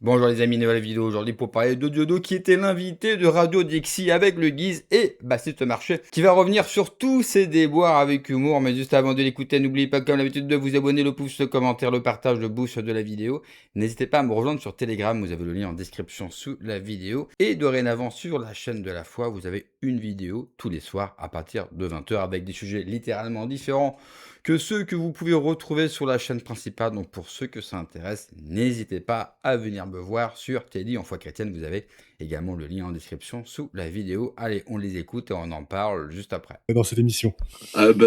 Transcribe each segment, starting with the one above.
Bonjour les amis, nouvelle vidéo aujourd'hui pour parler de Diodo qui était l'invité de Radio Dixie avec le Guise et Baptiste Marché qui va revenir sur tous ses déboires avec humour. Mais juste avant de l'écouter, n'oubliez pas comme d'habitude de vous abonner, le pouce, le commentaire, le partage, le boost de la vidéo. N'hésitez pas à me rejoindre sur Telegram, vous avez le lien en description sous la vidéo. Et dorénavant sur la chaîne de la foi, vous avez une vidéo tous les soirs à partir de 20 h avec des sujets littéralement différents que ceux que vous pouvez retrouver sur la chaîne principale. Donc pour ceux que ça intéresse, n'hésitez pas à venir me voir sur Teddy en foi chrétienne. Vous avez également le lien en description sous la vidéo. Allez, on les écoute et on en parle juste après. Dans cette émission.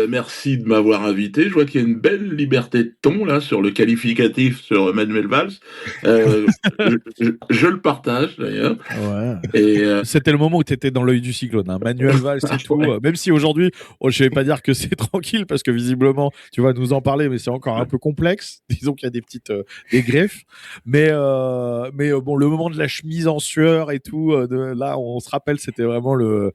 Merci de m'avoir invité. Je vois qu'il y a une belle liberté de ton là sur le qualificatif sur Manuel Valls. Je le partage d'ailleurs. Ouais. Et C'était le moment où tu étais dans l'œil du cyclone. Hein. Manuel Valls et tout. ouais. Même si aujourd'hui, je ne vais pas dire que c'est tranquille parce que visiblement, tu vas nous en parler, mais c'est encore un peu complexe. Disons qu'il y a des petites des greffes. Mais bon, le moment de la chemise en sueur et tout, là, on se rappelle, c'était vraiment le.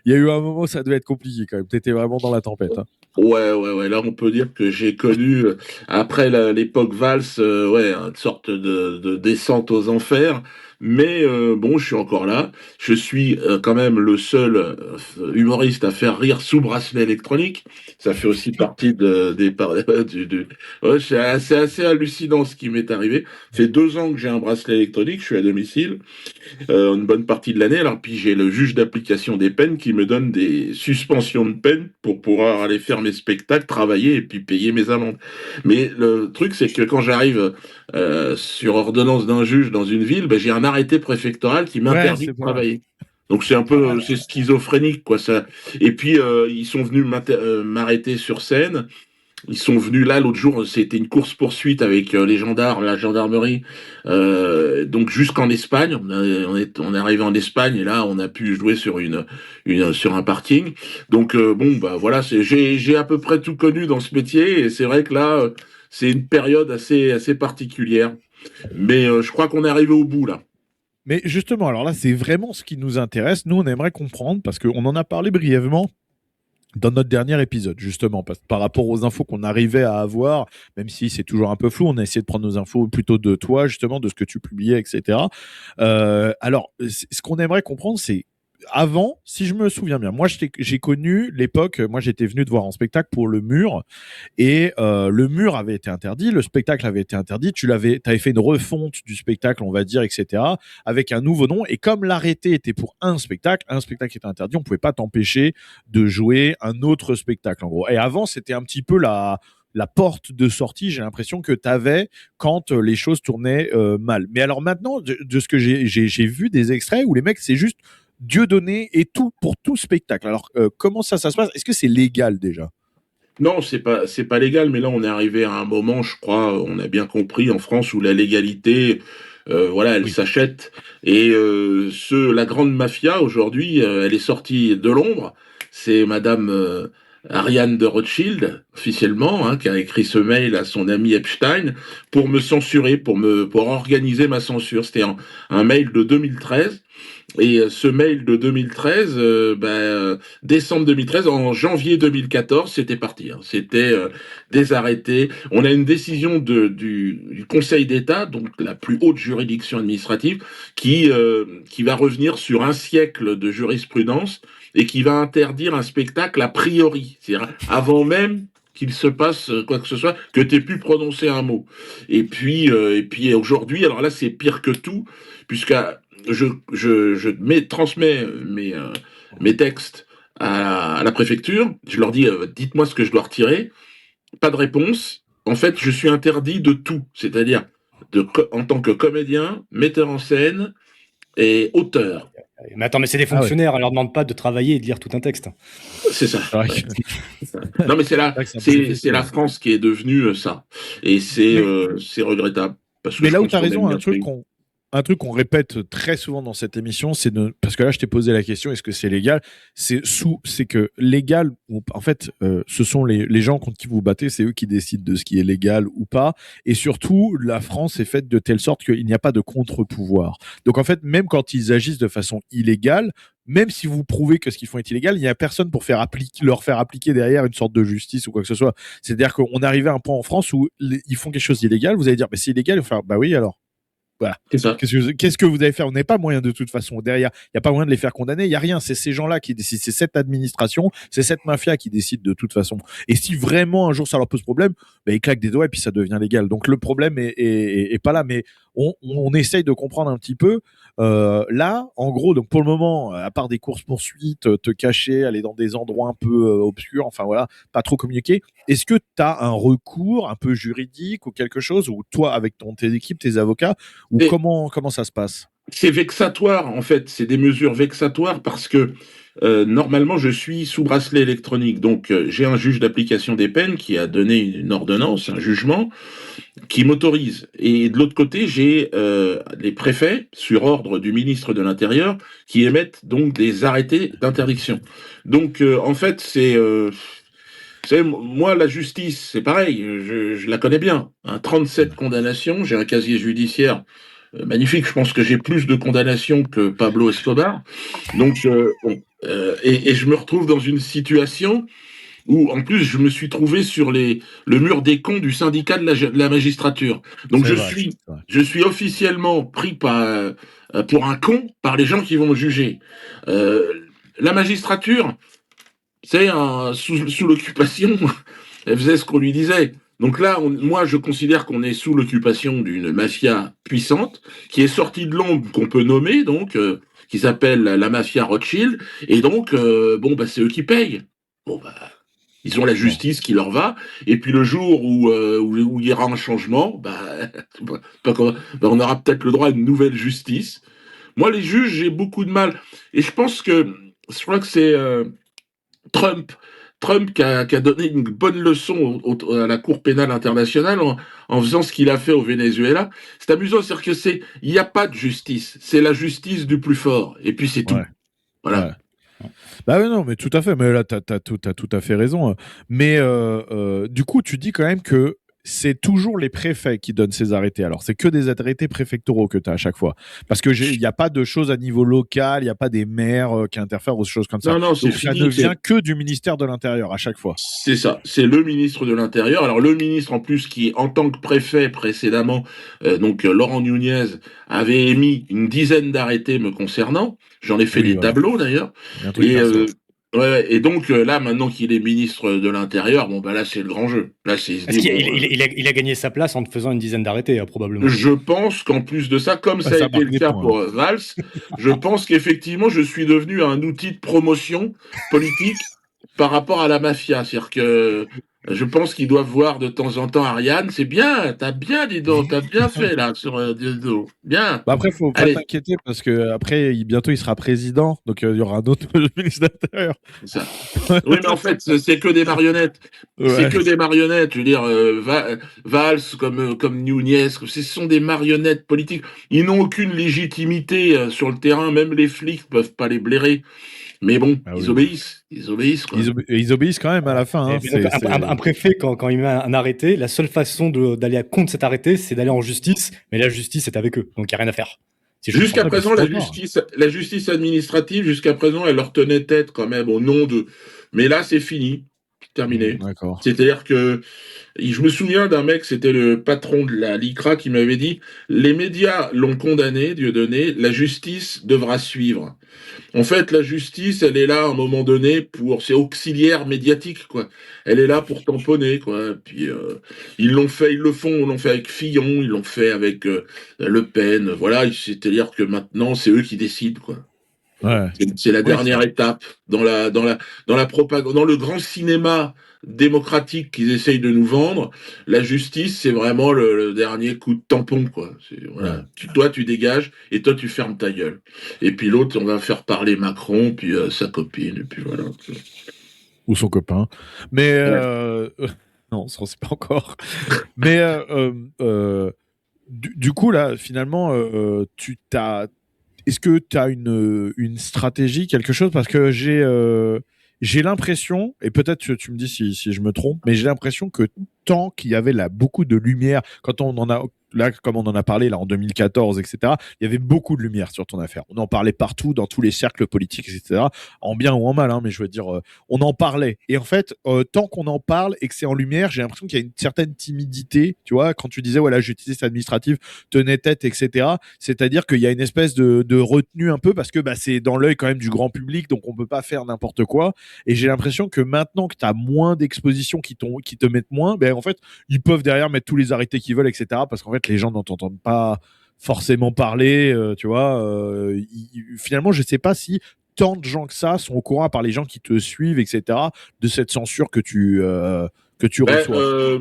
Il y a eu un moment où ça devait être compliqué quand même. Tu étais vraiment dans la tempête. Hein. Ouais. Là, on peut dire que j'ai connu, après l'époque Valls, une sorte de descente aux enfers. Mais bon, je suis encore là. Je suis quand même le seul humoriste à faire rire sous bracelet électronique. Ça fait aussi partie Ouais, c'est assez hallucinant ce qui m'est arrivé. Ça fait 2 ans que j'ai un bracelet électronique. Je suis à domicile. Une bonne partie de l'année. Alors puis j'ai le juge d'application des peines qui me donne des suspensions de peine pour pouvoir aller faire mes spectacles, travailler et puis payer mes amendes. Mais le truc c'est que quand j'arrive sur ordonnance d'un juge dans une ville, ben, j'ai un arrêté préfectoral qui m'interdit de travailler. Donc c'est un peu c'est schizophrénique quoi ça. Et puis ils sont venus m'arrêter sur scène. Ils sont venus là l'autre jour, c'était une course-poursuite avec les gendarmes, la gendarmerie, donc jusqu'en Espagne. On est arrivé en Espagne et là on a pu jouer sur un parking. Donc bon bah voilà, j'ai à peu près tout connu dans ce métier et c'est vrai que là c'est une période assez particulière. Mais je crois qu'on est arrivé au bout là. Mais justement, alors là, c'est vraiment ce qui nous intéresse. Nous, on aimerait comprendre parce qu'on en a parlé brièvement dans notre dernier épisode, justement, par rapport aux infos qu'on arrivait à avoir, même si c'est toujours un peu flou, on a essayé de prendre nos infos plutôt de toi, justement, de ce que tu publiais, etc. Alors, ce qu'on aimerait comprendre, c'est avant, si je me souviens bien, moi j'ai connu l'époque, moi j'étais venu te voir en spectacle pour Le Mur, et le Mur avait été interdit, le spectacle avait été interdit, avais fait une refonte du spectacle, on va dire, etc., avec un nouveau nom, et comme l'arrêté était pour un spectacle était interdit, on pouvait pas t'empêcher de jouer un autre spectacle, en gros. Et avant, c'était un petit peu la porte de sortie, j'ai l'impression que tu avais quand les choses tournaient mal. Mais alors maintenant, de ce que j'ai vu des extraits où les mecs, c'est juste Dieu donné et tout pour tout spectacle. Alors, comment ça se passe? Est-ce que c'est légal déjà? Non, c'est pas légal, mais là on est arrivé à un moment, je crois, on a bien compris en France où la légalité, voilà, elle s'achète. Et la grande mafia aujourd'hui, elle est sortie de l'ombre. C'est Madame Ariane de Rothschild, officiellement, hein, qui a écrit ce mail à son ami Epstein pour me censurer, pour organiser ma censure. C'était un mail de 2013. Et ce mail de 2013, décembre 2013, en janvier 2014, c'était parti. Hein. C'était des arrêtés. On a une décision du Conseil d'État, donc la plus haute juridiction administrative, qui va revenir sur un siècle de jurisprudence et qui va interdire un spectacle a priori, c'est-à-dire avant même qu'il se passe quoi que ce soit, que tu aies pu prononcer un mot. Et puis aujourd'hui, alors là c'est pire que tout, puisque transmets mes textes à la préfecture, je leur dis dites-moi ce que je dois retirer, pas de réponse. En fait, je suis interdit de tout, c'est-à-dire en tant que comédien, metteur en scène et auteur. Mais attends, mais c'est des fonctionnaires, on leur demande pas de travailler et de lire tout un texte. C'est ça. Ouais. Non, mais c'est la France qui est devenue ça. Et c'est regrettable. Parce que mais là où tu as raison, un truc qu'on répète très souvent dans cette émission, parce que là je t'ai posé la question, est-ce que c'est légal? C'est que légal, en fait, ce sont les gens contre qui vous battez, c'est eux qui décident de ce qui est légal ou pas. Et surtout, la France est faite de telle sorte qu'il n'y a pas de contre-pouvoir. Donc en fait, même quand ils agissent de façon illégale, même si vous prouvez que ce qu'ils font est illégal, il n'y a personne pour leur faire appliquer derrière une sorte de justice ou quoi que ce soit. C'est-à-dire qu'on est arrivé à un point en France où ils font quelque chose d'illégal, vous allez dire, mais c'est illégal, il faut faire, bah oui, alors. Voilà. C'est ça. Qu'est-ce que vous allez faire? On n'a pas moyen de toute façon. Derrière, il n'y a pas moyen de les faire condamner. Il n'y a rien. C'est ces gens-là qui décident. C'est cette administration, c'est cette mafia qui décide de toute façon. Et si vraiment un jour ça leur pose problème, ils claquent des doigts et puis ça devient légal. Donc le problème est pas là. Mais on essaye de comprendre un petit peu. Là, en gros, donc pour le moment, à part des courses-poursuites, te cacher, aller dans des endroits un peu obscurs, enfin voilà, pas trop communiquer. Est-ce que tu as un recours un peu juridique ou quelque chose, ou toi, avec tes équipes, tes avocats, ou comment ça se passe? C'est vexatoire, en fait. C'est des mesures vexatoires parce que normalement, je suis sous bracelet électronique. Donc, j'ai un juge d'application des peines qui a donné une ordonnance, un jugement, qui m'autorise. Et de l'autre côté, j'ai les préfets, sur ordre du ministre de l'Intérieur, qui émettent donc des arrêtés d'interdiction. Donc, en fait, vous savez, moi, la justice, c'est pareil, je la connais bien. 37 condamnations, j'ai un casier judiciaire magnifique. Je pense que j'ai plus de condamnations que Pablo Escobar. Donc, et je me retrouve dans une situation où, en plus, je me suis trouvé sur le mur des cons du syndicat de la magistrature. Donc, je suis officiellement pris pour un con par les gens qui vont me juger. La magistrature, c'est sous l'occupation, elle faisait ce qu'on lui disait. Donc là, moi, je considère qu'on est sous l'occupation d'une mafia puissante qui est sortie de l'ombre, qu'on peut nommer, donc, qui s'appelle la mafia Rothschild. Et donc, c'est eux qui payent. Ils ont la justice qui leur va. Et puis le jour où il y aura un changement, on aura peut-être le droit à une nouvelle justice. Moi, les juges, j'ai beaucoup de mal. Et je crois que c'est Trump qui a donné une bonne leçon à la Cour pénale internationale en faisant ce qu'il a fait au Venezuela. C'est amusant, c'est-à-dire il n'y a pas de justice. C'est la justice du plus fort. Et puis c'est tout. Voilà. Ouais. Bah oui, non, mais tout à fait. Mais là, t'as tout à fait raison. Mais du coup, tu dis quand même que c'est toujours les préfets qui donnent ces arrêtés. Alors, c'est que des arrêtés préfectoraux que tu as à chaque fois. Parce que il n'y a pas de choses à niveau local, il n'y a pas des maires qui interfèrent ou des choses comme ça. Non, c'est donc, ça ne vient que du ministère de l'Intérieur à chaque fois. C'est ça. C'est le ministre de l'Intérieur. Alors, le ministre, en plus, qui, en tant que préfet précédemment, Laurent Nunez, avait émis une dizaine d'arrêtés me concernant. J'en ai fait des tableaux, d'ailleurs. Et donc, là, maintenant qu'il est ministre de l'Intérieur, là, c'est le grand jeu. Là, il a gagné sa place en te faisant une dizaine d'arrêtés, probablement. Je pense qu'en plus de ça, comme ça a été le cas pour Valls, je pense qu'effectivement, je suis devenu un outil de promotion politique par rapport à la mafia. C'est-à-dire que je pense qu'ils doivent voir de temps en temps Ariane. C'est bien, t'as bien fait là sur Dido. Bien. Après, faut pas t'inquiéter parce que après, bientôt, il sera président, donc il y aura un autre ministre d'Intérieur. Ça. Oui, mais en fait, c'est que des marionnettes. Ouais. C'est que des marionnettes. Je veux dire, Valls comme Nunez, ce sont des marionnettes politiques. Ils n'ont aucune légitimité sur le terrain. Même les flics peuvent pas les blairer. Mais bon, ils obéissent. Quoi. Ils obéissent quand même à la fin. Un préfet, quand il met un arrêté, la seule façon d'aller contre cet arrêté, c'est d'aller en justice. Mais la justice est avec eux, donc il n'y a rien à faire. Jusqu'à présent, la justice administrative, jusqu'à présent, elle leur tenait tête quand même au nom de... Mais là, c'est fini. Terminé. D'accord. C'est-à-dire que je me souviens d'un mec, c'était le patron de la LICRA qui m'avait dit « Les médias l'ont condamné, Dieudonné, la justice devra suivre. » En fait, la justice, elle est là à un moment donné c'est auxiliaire médiatique, quoi. Elle est là pour tamponner, quoi. Puis ils l'ont fait avec Fillon, ils l'ont fait avec Le Pen. Voilà, c'est-à-dire que maintenant, c'est eux qui décident, quoi. Ouais. C'est la dernière étape dans la propagande, dans le grand cinéma démocratique qu'ils essayent de nous vendre. La justice, c'est vraiment le dernier coup de tampon, quoi. Voilà. Toi, tu dégages et toi, tu fermes ta gueule. Et puis l'autre, on va faire parler Macron, puis sa copine, et puis voilà. Ou son copain. Mais non, ça on sait pas encore. Mais du coup, là, finalement, est-ce que tu as une stratégie, quelque chose? Parce que j'ai l'impression, et peut-être tu me dis si je me trompe, mais j'ai l'impression que tant qu'il y avait là beaucoup de lumière, quand on en a là, comme on en a parlé là en 2014, etc., il y avait beaucoup de lumière sur ton affaire. On en parlait partout, dans tous les cercles politiques, etc., en bien ou en mal, hein, mais je veux dire, on en parlait. Et en fait, tant qu'on en parle et que c'est en lumière, j'ai l'impression qu'il y a une certaine timidité, tu vois, quand tu disais, voilà, justice administrative tenait tête, etc., c'est-à-dire qu'il y a une espèce de retenue un peu, parce que bah, c'est dans l'œil quand même du grand public, donc on peut pas faire n'importe quoi. Et j'ai l'impression que maintenant que tu as moins d'expositions qui te mettent moins, ben en fait, ils peuvent derrière mettre tous les arrêtés qu'ils veulent, etc. Parce qu'en fait, les gens n'entendent pas forcément parler, tu vois. Finalement, je sais pas si tant de gens que ça sont au courant, par les gens qui te suivent, etc., de cette censure que tu reçois.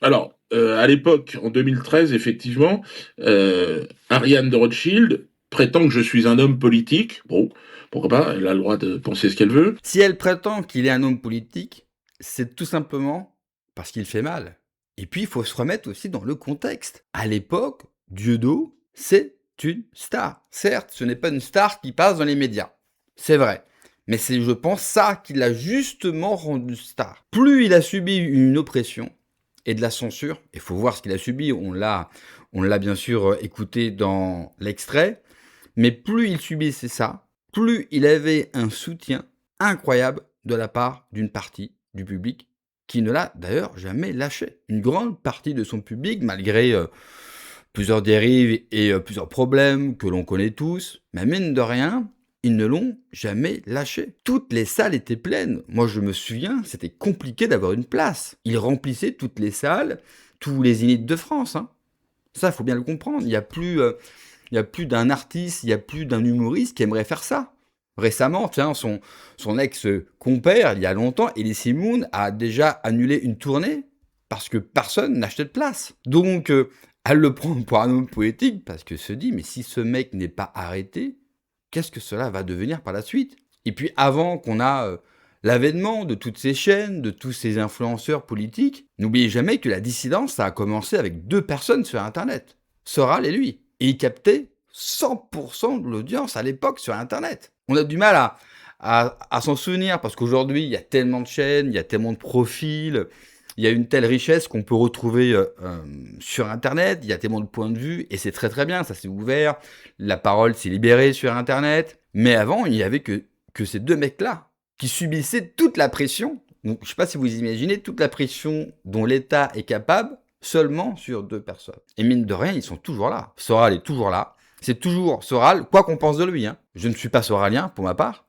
Alors, à l'époque, en 2013, effectivement, Ariane de Rothschild prétend que je suis un homme politique. Bon, pourquoi pas, elle a le droit de penser ce qu'elle veut. Si elle prétend qu'il est un homme politique, c'est tout simplement parce qu'il fait mal. Et puis, il faut se remettre aussi dans le contexte. À l'époque, Dieudo, c'est une star. Certes, ce n'est pas une star qui passe dans les médias. C'est vrai. Mais c'est, je pense, ça qui l'a justement rendu star. Plus il a subi une oppression et de la censure, il faut voir ce qu'il a subi, on l'a bien sûr écouté dans l'extrait, mais plus il subissait ça, plus il avait un soutien incroyable de la part d'une partie du public qui ne l'a d'ailleurs jamais lâché. Une grande partie de son public, malgré plusieurs dérives et plusieurs problèmes que l'on connaît tous, mais mine de rien, ils ne l'ont jamais lâché. Toutes les salles étaient pleines. Moi, je me souviens, c'était compliqué d'avoir une place. Ils remplissaient toutes les salles, tous les Zéniths de France. Hein. Ça, il faut bien le comprendre. Il n'y a plus d'un artiste, il n'y a plus d'un humoriste qui aimerait faire ça. Récemment, tiens, son ex-compère, il y a longtemps, Elie Semoun, a déjà annulé une tournée parce que personne n'achetait de place. Donc, elle le prend pour un homme poétique parce que se dit, mais si ce mec n'est pas arrêté, qu'est-ce que cela va devenir par la suite? Et puis, avant qu'on a l'avènement de toutes ces chaînes, de tous ces influenceurs politiques, n'oubliez jamais que la dissidence, ça a commencé avec 2 personnes sur Internet, Soral et lui. Et il captait 100% de l'audience à l'époque sur Internet. On a du mal à s'en souvenir parce qu'aujourd'hui, il y a tellement de chaînes, il y a tellement de profils, il y a une telle richesse qu'on peut retrouver sur Internet, il y a tellement de points de vue et c'est très très bien, ça s'est ouvert, la parole s'est libérée sur Internet. Mais avant, il n'y avait que ces 2 mecs-là qui subissaient toute la pression. Donc, je ne sais pas si vous imaginez toute la pression dont l'État est capable seulement sur 2 personnes. Et mine de rien, ils sont toujours là. Soral est toujours là. C'est toujours Soral, quoi qu'on pense de lui. Hein. Je ne suis pas soralien pour ma part,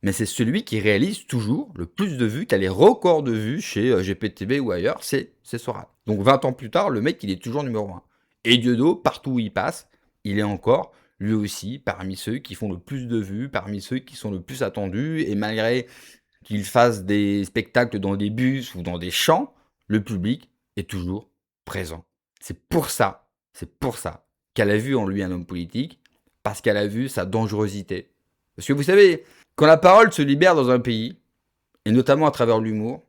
mais c'est celui qui réalise toujours le plus de vues, qui a les records de vues chez GPTV ou ailleurs, c'est Soral. Donc 20 ans plus tard, le mec, il est toujours numéro 1. Et Dieudo, partout où il passe, il est encore, lui aussi, parmi ceux qui font le plus de vues, parmi ceux qui sont le plus attendus, et malgré qu'il fasse des spectacles dans des bus ou dans des champs, le public est toujours présent. C'est pour ça qu'elle a vu en lui un homme politique, parce qu'elle a vu sa dangerosité. Parce que vous savez, quand la parole se libère dans un pays, et notamment à travers l'humour,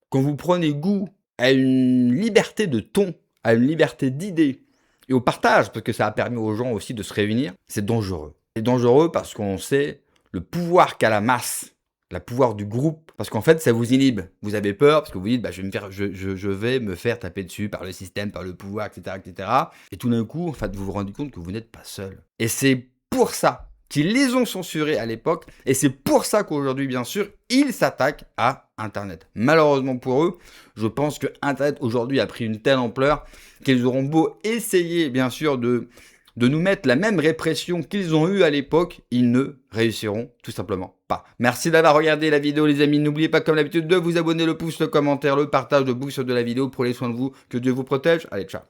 quand vous prenez goût à une liberté de ton, à une liberté d'idées, et au partage, parce que ça a permis aux gens aussi de se réunir, c'est dangereux. C'est dangereux parce qu'on sait le pouvoir qu'a la masse, le pouvoir du groupe, parce qu'en fait, ça vous inhibe. Vous avez peur parce que vous dites, bah, je vais me faire taper dessus par le système, par le pouvoir, etc., etc. Et tout d'un coup, en fait, vous vous rendez compte que vous n'êtes pas seul. Et c'est pour ça qu'ils les ont censurés à l'époque, et c'est pour ça qu'aujourd'hui, bien sûr, ils s'attaquent à Internet. Malheureusement pour eux, je pense que Internet aujourd'hui a pris une telle ampleur qu'ils auront beau essayer, bien sûr, de nous mettre la même répression qu'ils ont eue à l'époque, ils ne réussiront tout simplement pas. Merci d'avoir regardé la vidéo, les amis. N'oubliez pas, comme d'habitude, de vous abonner, le pouce, le commentaire, le partage, le boost de la vidéo. Prenez soin de vous, que Dieu vous protège. Allez, ciao.